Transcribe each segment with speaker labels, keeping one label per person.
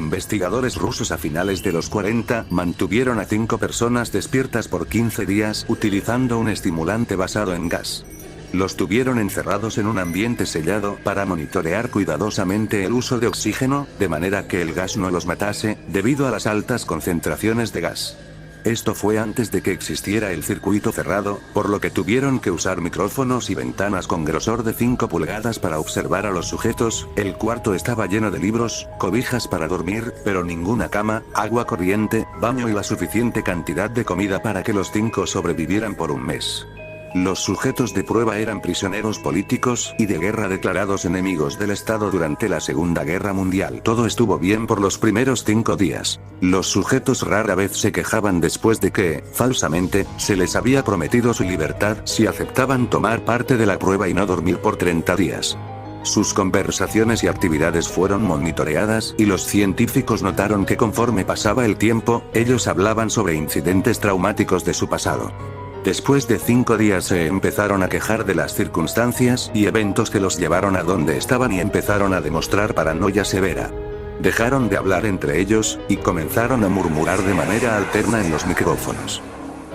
Speaker 1: investigadores rusos a finales de los 40 mantuvieron a 5 personas despiertas por 15 días utilizando un estimulante basado en gas. Los tuvieron encerrados en un ambiente sellado para monitorear cuidadosamente el uso de oxígeno, de manera que el gas no los matase, debido a las altas concentraciones de gas. Esto fue antes de que existiera el circuito cerrado, por lo que tuvieron que usar micrófonos y ventanas con grosor de 5 pulgadas para observar a los sujetos. El cuarto estaba lleno de libros, cobijas para dormir, pero ninguna cama, agua corriente, baño y la suficiente cantidad de comida para que los 5 sobrevivieran por un mes. Los sujetos de prueba eran prisioneros políticos y de guerra declarados enemigos del Estado durante la Segunda Guerra Mundial. Todo estuvo bien por los primeros 5 días. Los sujetos rara vez se quejaban después de que, falsamente, se les había prometido su libertad si aceptaban tomar parte de la prueba y no dormir por 30 días. Sus conversaciones y actividades fueron monitoreadas y los científicos notaron que conforme pasaba el tiempo, ellos hablaban sobre incidentes traumáticos de su pasado. Después de 5 días se empezaron a quejar de las circunstancias y eventos que los llevaron a donde estaban y empezaron a demostrar paranoia severa. Dejaron de hablar entre ellos, y comenzaron a murmurar de manera alterna en los micrófonos.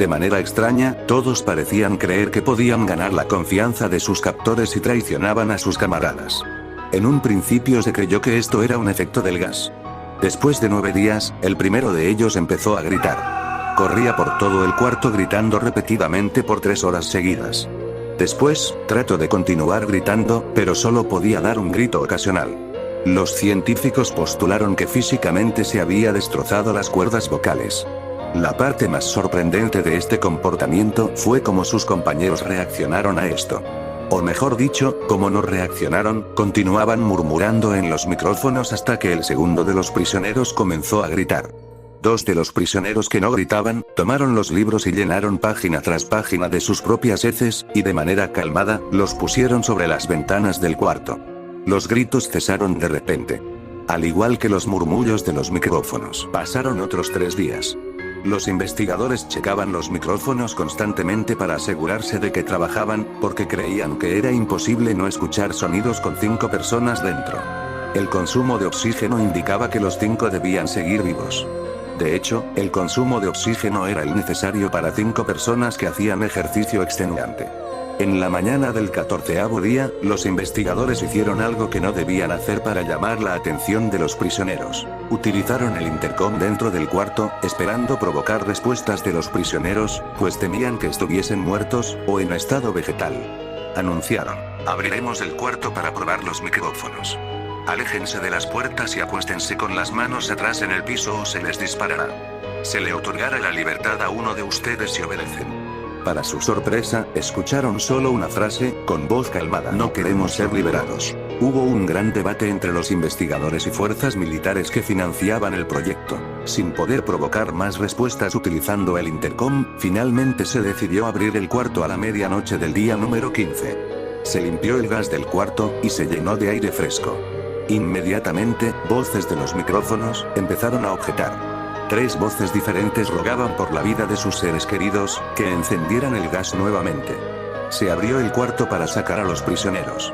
Speaker 1: De manera extraña, todos parecían creer que podían ganar la confianza de sus captores y traicionaban a sus camaradas. En un principio se creyó que esto era un efecto del gas. Después de 9 días, el primero de ellos empezó a gritar. Corría por todo el cuarto gritando repetidamente por 3 horas seguidas. Después, trató de continuar gritando, pero solo podía dar un grito ocasional. Los científicos postularon que físicamente se había destrozado las cuerdas vocales. La parte más sorprendente de este comportamiento fue cómo sus compañeros reaccionaron a esto. O mejor dicho, como no reaccionaron, continuaban murmurando en los micrófonos hasta que el segundo de los prisioneros comenzó a gritar. 2 de los prisioneros que no gritaban, tomaron los libros y llenaron página tras página de sus propias heces, y de manera calmada, los pusieron sobre las ventanas del cuarto. Los gritos cesaron de repente. Al igual que los murmullos de los micrófonos. Pasaron otros 3 días. Los investigadores checaban los micrófonos constantemente para asegurarse de que trabajaban, porque creían que era imposible no escuchar sonidos con 5 personas dentro. El consumo de oxígeno indicaba que los 5 debían seguir vivos. De hecho, el consumo de oxígeno era el necesario para 5 personas que hacían ejercicio extenuante. En la mañana del 14º día, los investigadores hicieron algo que no debían hacer para llamar la atención de los prisioneros. Utilizaron el intercom dentro del cuarto, esperando provocar respuestas de los prisioneros, pues temían que estuviesen muertos, o en estado vegetal. Anunciaron: abriremos el cuarto para probar los micrófonos. Aléjense de las puertas y acuéstense con las manos atrás en el piso o se les disparará. Se le otorgará la libertad a uno de ustedes si obedecen. Para su sorpresa, escucharon solo una frase, con voz calmada: no queremos ser liberados. Hubo un gran debate entre los investigadores y fuerzas militares que financiaban el proyecto. Sin poder provocar más respuestas utilizando el intercom, finalmente se decidió abrir el cuarto a la medianoche del día número 15. Se limpió el gas del cuarto, y se llenó de aire fresco. Inmediatamente, voces de los micrófonos empezaron a objetar. 3 voces diferentes rogaban por la vida de sus seres queridos, que encendieran el gas nuevamente. Se abrió el cuarto para sacar a los prisioneros.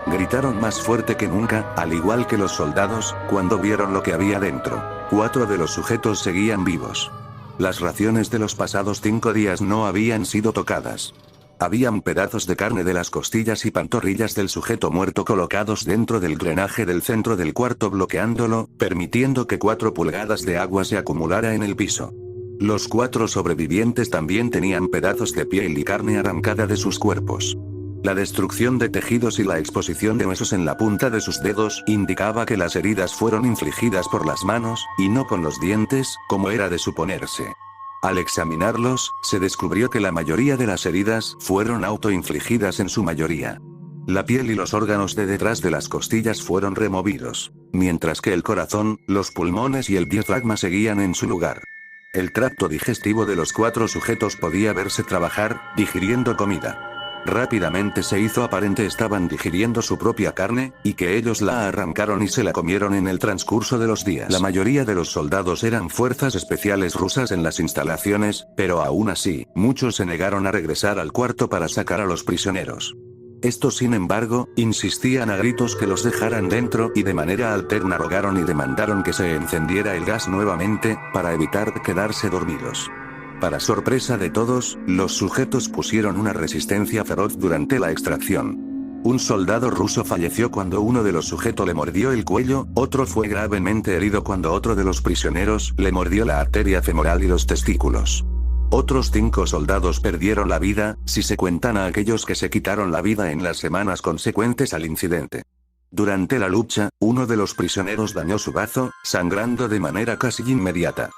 Speaker 1: Gritaron más fuerte que nunca, al igual que los soldados, cuando vieron lo que había dentro. 4 de los sujetos seguían vivos. Las raciones de los pasados 5 días no habían sido tocadas. Habían pedazos de carne de las costillas y pantorrillas del sujeto muerto colocados dentro del drenaje del centro del cuarto, bloqueándolo, permitiendo que 4 pulgadas de agua se acumulara en el piso. Los 4 sobrevivientes también tenían pedazos de piel y carne arrancada de sus cuerpos. La destrucción de tejidos y la exposición de huesos en la punta de sus dedos indicaba que las heridas fueron infligidas por las manos, y no con los dientes, como era de suponerse. Al examinarlos, se descubrió que la mayoría de las heridas fueron autoinfligidas en su mayoría. La piel y los órganos de detrás de las costillas fueron removidos, mientras que el corazón, los pulmones y el diafragma seguían en su lugar. El tracto digestivo de los 4 sujetos podía verse trabajar, digiriendo comida. Rápidamente se hizo aparente estaban digiriendo su propia carne, y que ellos la arrancaron y se la comieron en el transcurso de los días. La mayoría de los soldados eran fuerzas especiales rusas en las instalaciones, pero aún así, muchos se negaron a regresar al cuarto para sacar a los prisioneros. Estos sin embargo, insistían a gritos que los dejaran dentro y de manera alterna rogaron y demandaron que se encendiera el gas nuevamente, para evitar quedarse dormidos. Para sorpresa de todos, los sujetos pusieron una resistencia feroz durante la extracción. Un soldado ruso falleció cuando uno de los sujetos le mordió el cuello, otro fue gravemente herido cuando otro de los prisioneros le mordió la arteria femoral y los testículos. Otros 5 soldados perdieron la vida, si se cuentan a aquellos que se quitaron la vida en las semanas consecuentes al incidente. Durante la lucha, uno de los prisioneros dañó su bazo, sangrando de manera casi inmediata.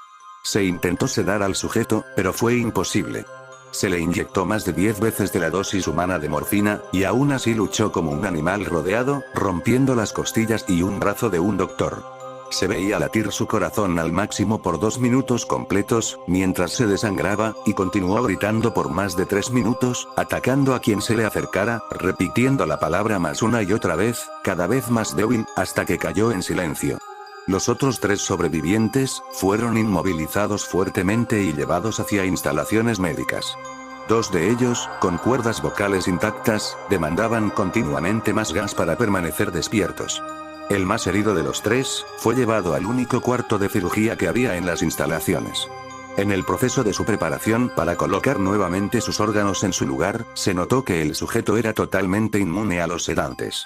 Speaker 1: Se intentó sedar al sujeto, pero fue imposible. Se le inyectó más de 10 veces de la dosis humana de morfina, y aún así luchó como un animal rodeado, rompiendo las costillas y un brazo de un doctor. Se veía latir su corazón al máximo por 2 minutos completos, mientras se desangraba, y continuó gritando por más de 3 minutos, atacando a quien se le acercara, repitiendo la palabra más una y otra vez, cada vez más débil, hasta que cayó en silencio. Los otros 3 sobrevivientes fueron inmovilizados fuertemente y llevados hacia instalaciones médicas. 2 de ellos, con cuerdas vocales intactas, demandaban continuamente más gas para permanecer despiertos. El más herido de los 3, fue llevado al único cuarto de cirugía que había en las instalaciones. En el proceso de su preparación para colocar nuevamente sus órganos en su lugar, se notó que el sujeto era totalmente inmune a los sedantes.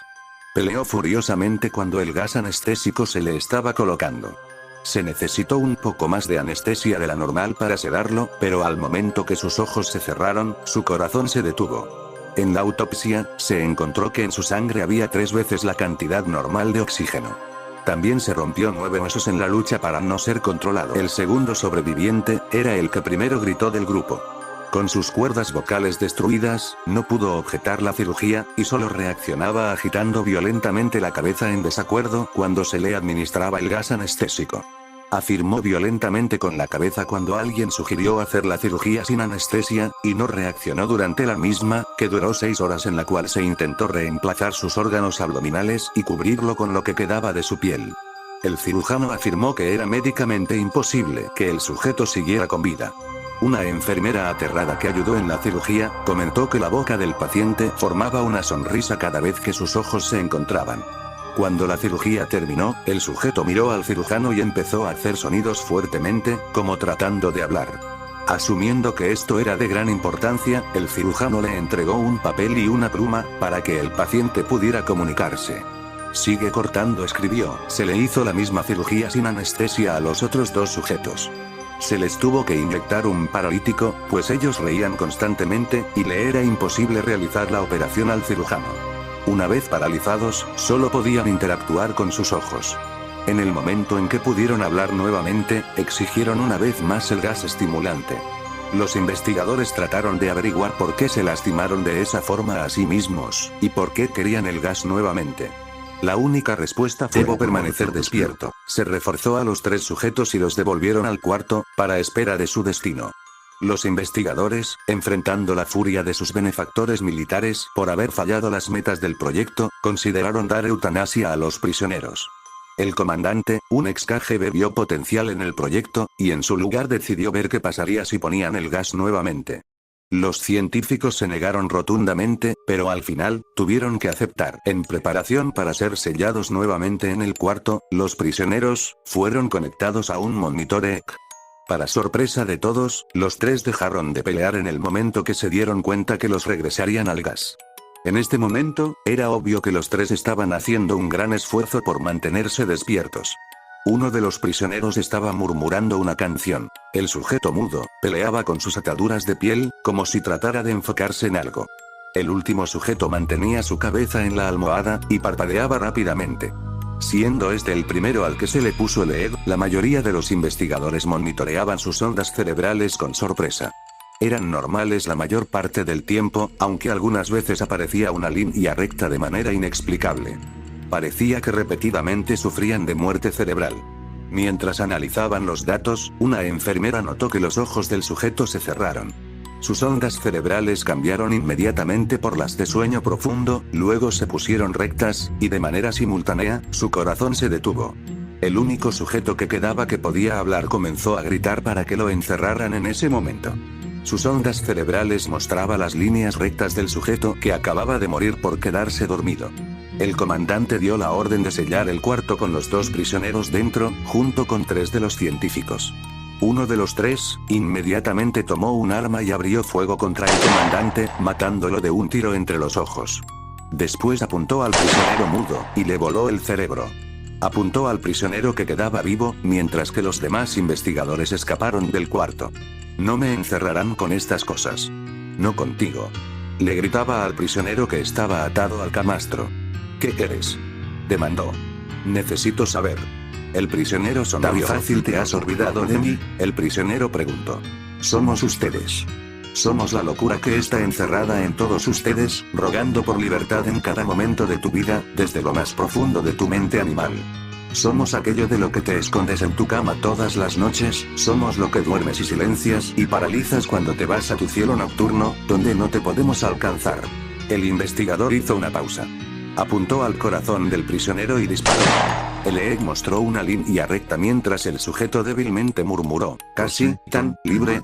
Speaker 1: Peleó furiosamente cuando el gas anestésico se le estaba colocando. Se necesitó un poco más de anestesia de la normal para sedarlo, pero al momento que sus ojos se cerraron, su corazón se detuvo. En la autopsia, se encontró que en su sangre había 3 veces la cantidad normal de oxígeno. También se rompió 9 huesos en la lucha para no ser controlado. El segundo sobreviviente, era el que primero gritó del grupo. Con sus cuerdas vocales destruidas, no pudo objetar la cirugía, y solo reaccionaba agitando violentamente la cabeza en desacuerdo cuando se le administraba el gas anestésico. Afirmó violentamente con la cabeza cuando alguien sugirió hacer la cirugía sin anestesia, y no reaccionó durante la misma, que duró 6 horas en la cual se intentó reemplazar sus órganos abdominales y cubrirlo con lo que quedaba de su piel. El cirujano afirmó que era médicamente imposible que el sujeto siguiera con vida. Una enfermera aterrada que ayudó en la cirugía, comentó que la boca del paciente formaba una sonrisa cada vez que sus ojos se encontraban. Cuando la cirugía terminó, el sujeto miró al cirujano y empezó a hacer sonidos fuertemente, como tratando de hablar. Asumiendo que esto era de gran importancia, el cirujano le entregó un papel y una pluma, para que el paciente pudiera comunicarse. Sigue cortando, escribió. Se le hizo la misma cirugía sin anestesia a los otros 2 sujetos. Se les tuvo que inyectar un paralítico, pues ellos reían constantemente, y le era imposible realizar la operación al cirujano. Una vez paralizados, solo podían interactuar con sus ojos. En el momento en que pudieron hablar nuevamente, exigieron una vez más el gas estimulante. Los investigadores trataron de averiguar por qué se lastimaron de esa forma a sí mismos, y por qué querían el gas nuevamente. La única respuesta fue permanecer despierto. Se reforzó a los 3 sujetos y los devolvieron al cuarto, para espera de su destino. Los investigadores, enfrentando la furia de sus benefactores militares por haber fallado las metas del proyecto, consideraron dar eutanasia a los prisioneros. El comandante, un ex KGB, vio potencial en el proyecto, y en su lugar decidió ver qué pasaría si ponían el gas nuevamente. Los científicos se negaron rotundamente, pero al final, tuvieron que aceptar. En preparación para ser sellados nuevamente en el cuarto, los prisioneros fueron conectados a un monitor EEG. Para sorpresa de todos, los 3 dejaron de pelear en el momento que se dieron cuenta que los regresarían al gas. En este momento, era obvio que los 3 estaban haciendo un gran esfuerzo por mantenerse despiertos. Uno de los prisioneros estaba murmurando una canción. El sujeto mudo peleaba con sus ataduras de piel, como si tratara de enfocarse en algo. El último sujeto mantenía su cabeza en la almohada, y parpadeaba rápidamente. Siendo este el primero al que se le puso el EEG, la mayoría de los investigadores monitoreaban sus ondas cerebrales con sorpresa. Eran normales la mayor parte del tiempo, aunque algunas veces aparecía una línea recta de manera inexplicable. Parecía que repetidamente sufrían de muerte cerebral. Mientras analizaban los datos, una enfermera notó que los ojos del sujeto se cerraron. Sus ondas cerebrales cambiaron inmediatamente por las de sueño profundo, luego se pusieron rectas, y de manera simultánea, su corazón se detuvo. El único sujeto que quedaba que podía hablar comenzó a gritar para que lo encerraran en ese momento. Sus ondas cerebrales mostraba las líneas rectas del sujeto que acababa de morir por quedarse dormido. El comandante dio la orden de sellar el cuarto con los 2 prisioneros dentro, junto con 3 de los científicos. Uno de los 3, inmediatamente tomó un arma y abrió fuego contra el comandante, matándolo de un tiro entre los ojos. Después apuntó al prisionero mudo, y le voló el cerebro. Apuntó al prisionero que quedaba vivo, mientras que los demás investigadores escaparon del cuarto. No me encerrarán con estas cosas. No contigo. Le gritaba al prisionero que estaba atado al camastro. ¿Qué eres? Demandó. Necesito saber. El prisionero sonrió. ¿Tan fácil te has olvidado de mí? El prisionero preguntó. Somos ustedes. Somos la locura que está encerrada en todos ustedes, rogando por libertad en cada momento de tu vida, desde lo más profundo de tu mente animal. Somos aquello de lo que te escondes en tu cama todas las noches, somos lo que duermes y silencias y paralizas cuando te vas a tu cielo nocturno, donde no te podemos alcanzar. El investigador hizo una pausa. Apuntó al corazón del prisionero y disparó. El EEG mostró una línea recta mientras el sujeto débilmente murmuró, casi, tan libre,